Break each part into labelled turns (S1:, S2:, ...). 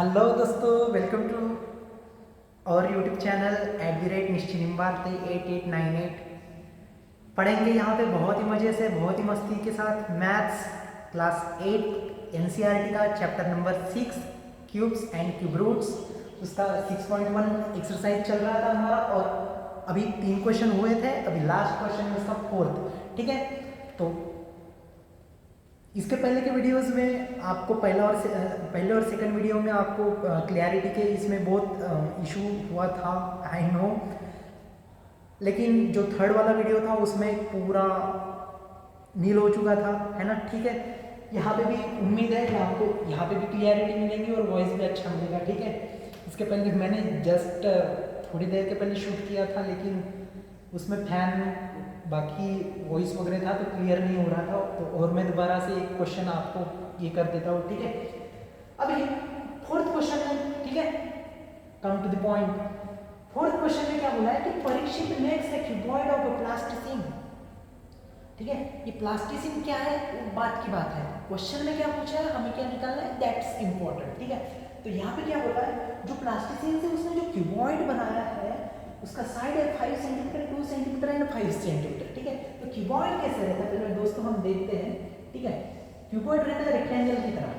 S1: Hello दोस्तों, welcome to और YouTube channel @निश्चिनिम्बारते 8898। पढ़ेंगे यहाँ पे बहुत ही मज़े से, बहुत ही मस्ती के साथ मैथ्स क्लास 8 एनसीईआरटी का chapter number 6 cubes and cube roots. उसका 6.1 एक्सरसाइज चल रहा था हमारा और अभी 3 क्वेश्चन हुए थे। अभी लास्ट क्वेश्चन है उसका 4th। ठीक है, तो इसके पहले के वीडियोस में आपको पहले और सेकंड वीडियो में आपको क्लैरिटी के इसमें बहुत इशू हुआ था, आई नो। लेकिन जो थर्ड वाला वीडियो था उसमें पूरा नील हो चुका था, है ना। ठीक है, यहाँ पे भी उम्मीद है कि आपको यहाँ पे भी क्लियरिटी मिलेगी और वॉइस भी अच्छा मिलेगा। ठीक है, इसके पहले मैंने जस्ट थोड़ी देर के पहले शूट किया था, लेकिन उसमें फैन बाकी वॉइस वगैरह था तो क्लियर नहीं हो रहा था। तो और मैं दोबारा से एक क्वेश्चन आपको ये कर देता हूँ। ठीक है, अभी 4th क्वेश्चन है। ठीक है, come to the point. 4th question में क्या बोला है कि Parikshit makes a cuboid of a plasticine. ठीक है, ये प्लास्टिसिन क्या है वो बात की बात है। क्वेश्चन में क्या पूछा है, हमें क्या निकालना है, दैट्स इंपॉर्टेंट। ठीक है, तो यहाँ पे क्या बोला है, जो प्लास्टिसिन से उसने जो क्यूबॉइड बनाया है उसका साइड है 5 सेंटीमीटर, 2 सेंटीमीटर एंड 5 सेंटीमीटर। ठीक है, तो क्यूबॉइड कैसे रहता है पहले दोस्तों हम देखते हैं। ठीक है, क्यूबॉइड रहता है रेक्टेंगल की तरह।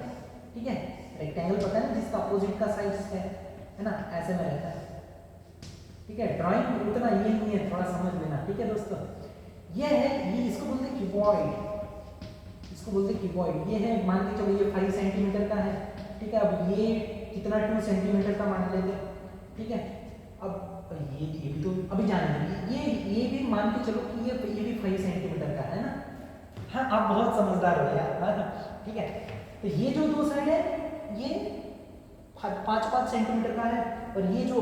S1: ठीक है, रेक्टेंगल पता है ना, जिसका अपोजिट का साइड है ना, ऐसे में रहता है। ठीक है, ड्राइंग उतना ये नहीं है, थोड़ा समझ लेना। ठीक है दोस्तों, ये है, ये इसको बोलते हैं क्यूबॉइड, इसको बोलते हैं क्यूबॉइड। ये है, मान के चलो ये 5 सेंटीमीटर का है। ठीक है, अब ये कितना 2 सेंटीमीटर का मान लेते हैं। ठीक है, अब ये भी तो अभी जानेंगे। ये भी मान के चलो कि ये भी 5 सेंटीमीटर का है ना। हाँ, आप बहुत समझदार हो यार। हाँ, ठीक है, तो ये जो दो साइड है ये 5-5 सेंटीमीटर का है और ये जो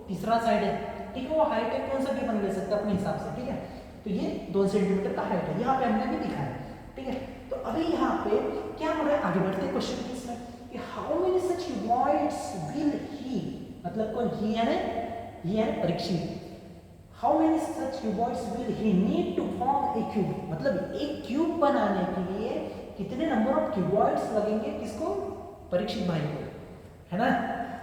S1: तीसरा साइड है, ठीक है, वो हाइट है, कौन सा भी बन ले सकते हैं अपने हिसाब से। ठीक है, तो ये 2 सेंटीमीटर का हाइट है, यहाँ पे हमने भी दिखा है। ठीक है, तो अभी यहाँ पे क्या हो रहा है, आगे बढ़ते क्वेश्चन के इसमें कि how many such cuboids will he, मतलब कौन ही है ना, ये है Parikshit. How many such cuboids will he need to form a cube, मतलब एक क्यूब बनाने के लिए कितने नंबर ऑफ क्यूबॉइड्स लगेंगे, किसको, परीक्षित भाई को, है ना।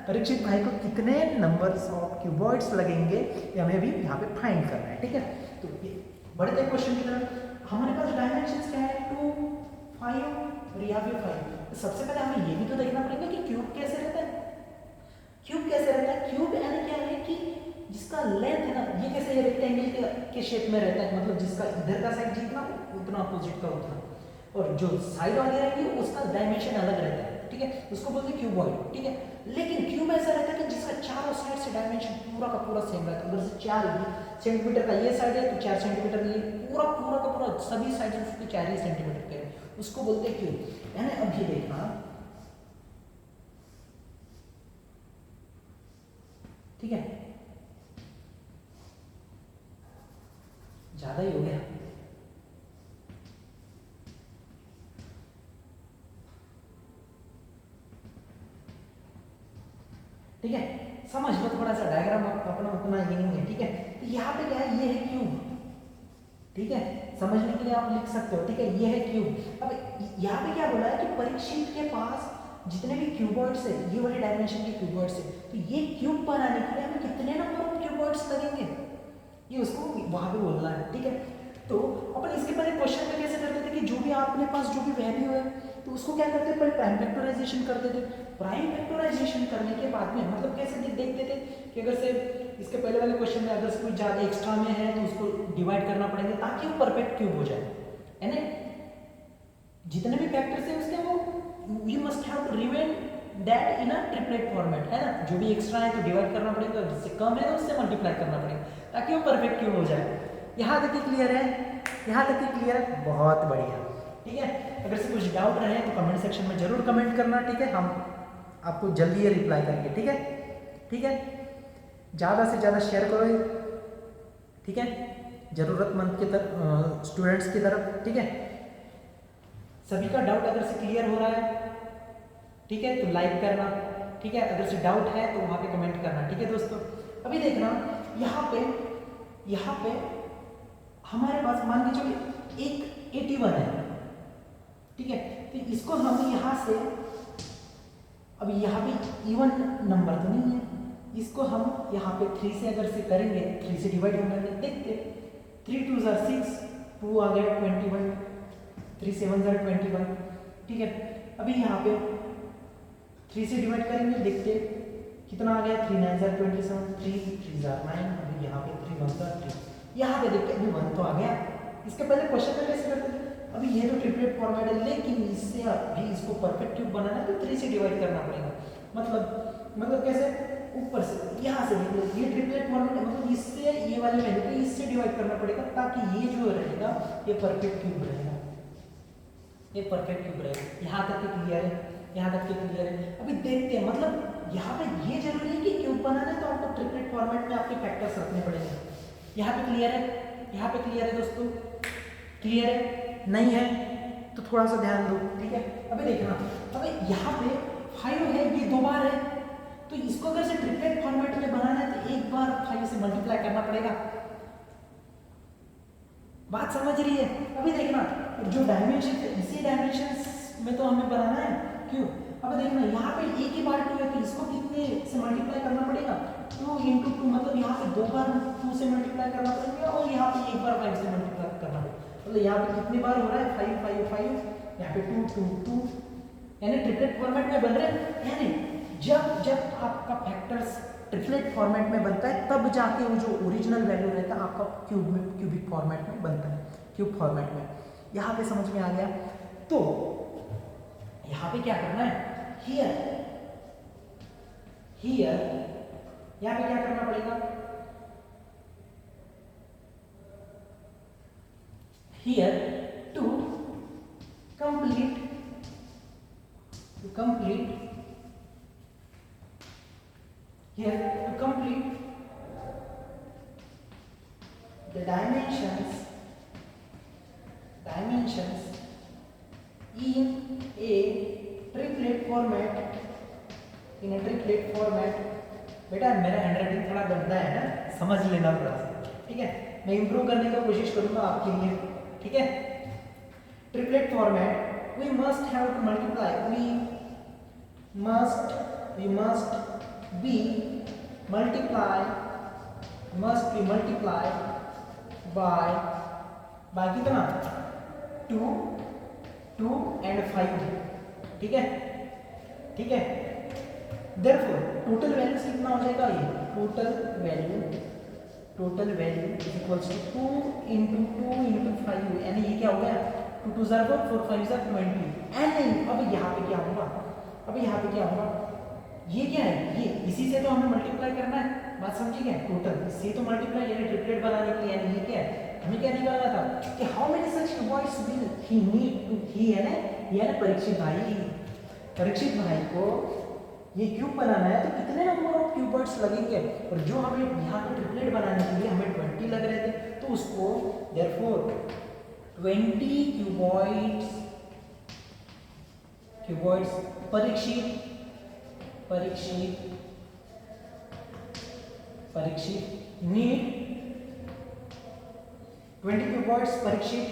S1: परीक्षित भाई को कितने नंबर्स ऑफ क्यूबॉइड्स लगेंगे ये हमें भी यहाँ पे फाइंड करना है। ठीक है, तो ये बढ़ते क्वेश्चन की तरफ। हमारे पास डायमेंशंस क्या है, 2, 5 और यहाँ पे 5। तो सबसे पहले हमें ये भी तो देखना पड़ेगा कि क्यूब कैसे रहता है। क्यूब कैसे रहता है, क्यूब यानी क्या है कि जिसका लेंथ है ना, ये कैसे ये रेक्टेंगल के शेप में रहता है, मतलब जिसका इधर का साइड जितना उतना अपोजिट का उतना, और जो साइड वाली रहेगी उसका डायमेंशन अलग रहता है। ठीक है, उसको बोलते हैं क्यूबॉइड। ठीक है, लेकिन क्यूब ऐसा रहता है कि जिसका चारों साइड से डायमेंशन पूरा का पूरा सेम रहता है। अगर से 4 सेंटीमीटर का ये साइड है तो 4 सेंटीमीटर ये पूरा पूरा का पूरा सभी साइड उसके 4 ही सेंटीमीटर के हैं, उसको बोलते हैं क्यूब। यानी अब ये देखना, ठीक है, ज्यादा ही हो गया। ठीक है, समझ लो थोड़ा सा डायग्राम अपना उतना ये नहीं है। ठीक है, तो यहाँ पे क्या है, ये है क्यूब। ठीक है, समझने के लिए आप लिख सकते हो। ठीक है, ये है क्यूब। अब यहाँ पे क्या बोला है कि परीक्षित के पास जितने भी क्यूबॉइड्स है, ये वाले डायमेंशन के क्यूबॉइड्स है, तो ये क्यूब बनाने के लिए हमें कितने नंबर ऑफ क्यूबॉइड्स लगेंगे, ये उसको वहां पे बोलना है। ठीक है, तो अपन इसके पहले क्वेश्चन में कैसे करते थे कि जो भी आपके पास जो भी वैल्यू है तो उसको क्या करते थे, पहले प्राइम फैक्टराइजेशन करते थे। प्राइम फैक्टराइजेशन करने के बाद में मतलब कैसे देखते थे कि अगर से इसके पहले वाले क्वेश्चन में अगर से कुछ ज़्यादा एक्स्ट्रा में है तो उसको डिवाइड करना पड़ेगा ताकि वो परफेक्ट क्यूब हो जाए, है ना। जितने भी फैक्टर्स है उसके वो we must have to remain that in a triplet format, है ना। जो भी एक्स्ट्रा है तो डिवाइड करना पड़ेगा, जिससे कम है तो उससे मल्टीप्लाई करना पड़ेगा ताकि वो परफेक्ट क्यूब हो जाए। यहाँ तक क्लियर है, यहाँ तक क्लियर है, बहुत बढ़िया। ठीक है, अगर से कुछ डाउट रहे तो कमेंट सेक्शन में जरूर कमेंट करना। ठीक है, हम आपको जल्दी ये रिप्लाई करेंगे। ठीक है, ठीक है, ज़्यादा से ज़्यादा शेयर करो। ठीक है, ज़रूरतमंद की तरफ, स्टूडेंट्स की तरफ। ठीक है, सभी का डाउट अगर से क्लियर हो रहा है, ठीक है, तो लाइक करना। ठीक है, अगर से डाउट है तो वहाँ पे कमेंट करना। ठीक है दोस्तों, अभी देखना यहाँ पे हमारे पास मान के चलो एक 81 है। ठीक है, तो इसको हम यहाँ से अब यहाँ पे इवन नंबर तो नहीं है, इसको हम यहाँ पे 3 से अगर से करेंगे, 3 से डिवाइड करेंगे, देखते 3 2 ज़ा 6, 2 आ गया 21, 3 7 ज़ा 21, ठीक है। अभी यहाँ पे 3 से डिवाइड करेंगे, देखते कितना आ गया, 3 9 ज़ा 27, 3 3 ज़ा 9, अभी यहाँ पे 3 1 ज़ा 3, यहाँ पे देखते अभी 1 तो आ गया। इसके पहले क्वेश्चन में कैसे करते थे, अभी ये तो ट्रिपलेट फॉर्मेट है, लेकिन इससे अभी इसको परफेक्ट क्यूब बनाना है तो 3 से डिवाइड करना पड़ेगा। मतलब कैसे, ऊपर से यहाँ से देखो, ये ट्रिपलेट फॉर्मेट है, मतलब इससे ये वाली वैल्यू को इससे डिवाइड करना पड़ेगा, ताकि ये जो रहेगा ये परफेक्ट क्यूब रहेगा, ये परफेक्ट क्यूब रहेगा। यहाँ तक के क्लियर है, यहाँ तक के क्लियर है। अभी देखते हैं, मतलब यहाँ पे ये जरूरी है कि क्यूब बनाना है तो आपको ट्रिपलेट फॉर्मेट में आपके फैक्टर्स रखने पड़ेंगे। यहाँ पे क्लियर है, यहाँ पे क्लियर है दोस्तों, क्लियर है, नहीं है तो थोड़ा सा ध्यान दो, ठीक है। अभी देखना, अभी यहाँ पे 5 है, ये 2 बार है, तो इसको अगर से ट्रिपलेट फॉर्मेट में बनाना है तो एक बार 5 से मल्टीप्लाई करना पड़ेगा। बात समझ रही है? अभी देखना, जो डायमेंशन है इसी डायमेंशन में तो हमें बनाना है क्यों। अब देखना, यहाँ पे एक ही बार 2 है तो इसको कितने से मल्टीप्लाई करना पड़ेगा, 2 × 2, मतलब यहाँ पे 2 बार 2 से मल्टीप्लाई करना पड़ेगा, और यहाँ पे एक बार 5 से मल्टीप्लाई करना पड़ेगा। मतलब यहाँ पे कितनी बार हो रहा है, 5 5 5, यहाँ पे 2 2 2, यानी ट्रिपलेट फॉर्मेट में बन रहे हैं। यानी जब आपका फैक्टर्स ट्रिपलेट फॉर्मेट में बनता है, तब जाके वो जो ओरिजिनल वैल्यू रहता है आपका क्यूबिक फॉर्मेट में बनता है, क्यूब फॉर्मेट में। यहाँ पे समझ में आ गया। तो यहाँ पे क्या करना है, हियर यहाँ पे क्या करना पड़ेगा, here to complete the dimensions in a triplet format। बेटा मेरा हैंडराइटिंग थोड़ा गंदा है ना, समझ लेना थोड़ा सा, ठीक है। मैं इंप्रूव करने की कोशिश करूंगा आपके लिए, ठीक है। Triplet format, we must have to multiply, we must be multiplied by कितना, 2 and 5, ठीक है। Therefore टोटल वैल्यू कितना हो जाएगा, ये total value is equals to 2 × 5, यानी ये क्या हो गया, 2 2 ज़ा 4 4 5 ज़ा 20। एंड अब यहाँ पे क्या होगा, ये क्या है, ये इसी से तो हमें मल्टीप्लाई करना है, बात समझी क्या, टोटल इससे तो मल्टीप्लाई, यानी ट्रिपलेट बनाने के लिए, यानी ये क्या है, हमें क्या निकालना था कि how many such cuboids will he need to, ही है ना परीक्षित भाई को ये क्यूब बनाना है तो कितने नंबर ऑफ क्यूबॉइड्स लगेंगे, और जो हमें यहाँ पे ट्रिपलेट बनाने के लिए हमें 20 लग रहे थे, तो उसको therefore 20 cuboids Parikshit need 20 cuboids Parikshit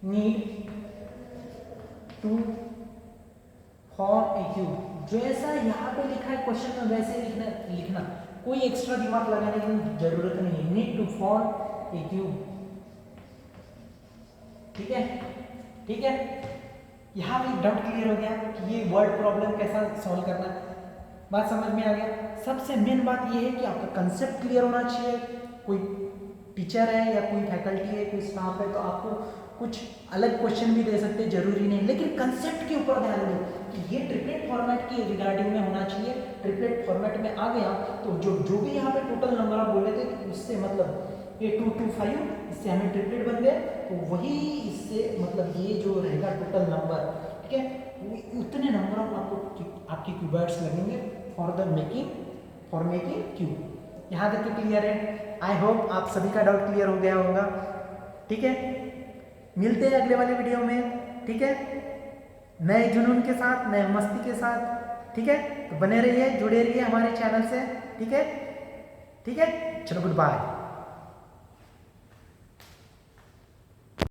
S1: need to form a cube. जैसा यहाँ पे लिखा है क्वेश्चन में वैसे लिखना, कोई एक्स्ट्रा दिमाग लगाने की जरूरत नहीं है। Need to form a cube, ठीक है। यहाँ पे डाउट क्लियर हो गया कि ये वर्ड प्रॉब्लम कैसा सॉल्व करना है, बात समझ में आ गया। सबसे मेन बात ये है कि आपका कंसेप्ट क्लियर होना चाहिए। कोई टीचर है या कोई फैकल्टी है, कोई स्टाफ है, तो आपको कुछ अलग क्वेश्चन भी दे सकते, जरूरी नहीं, लेकिन कंसेप्ट के ऊपर ध्यान दो कि ये ट्रिपलेट फॉर्मेट के रिगार्डिंग में होना चाहिए। ट्रिपलेट फॉर्मेट में आ गया तो जो भी यहाँ पे टोटल नंबर आप बोले थे, उससे मतलब ये 2 2 5, इससे हमें ट्रिपलेट बन गए, तो वही इससे मतलब ये जो रहेगा टोटल नंबर, ठीक है, उतने नंबर ऑफ आपके क्यूबॉइड्स लगेंगे फॉर मेकिंग क्यूब। यहाँ तक के क्लियर है? आई होप आप सभी का डाउट क्लियर हो गया होगा, ठीक है। मिलते हैं अगले वाले वीडियो में, ठीक है, नए जुनून के साथ, नए मस्ती के साथ, ठीक है। तो बने रहिए, जुड़े रहिए हमारे चैनल से, ठीक है। चलो गुड बाय।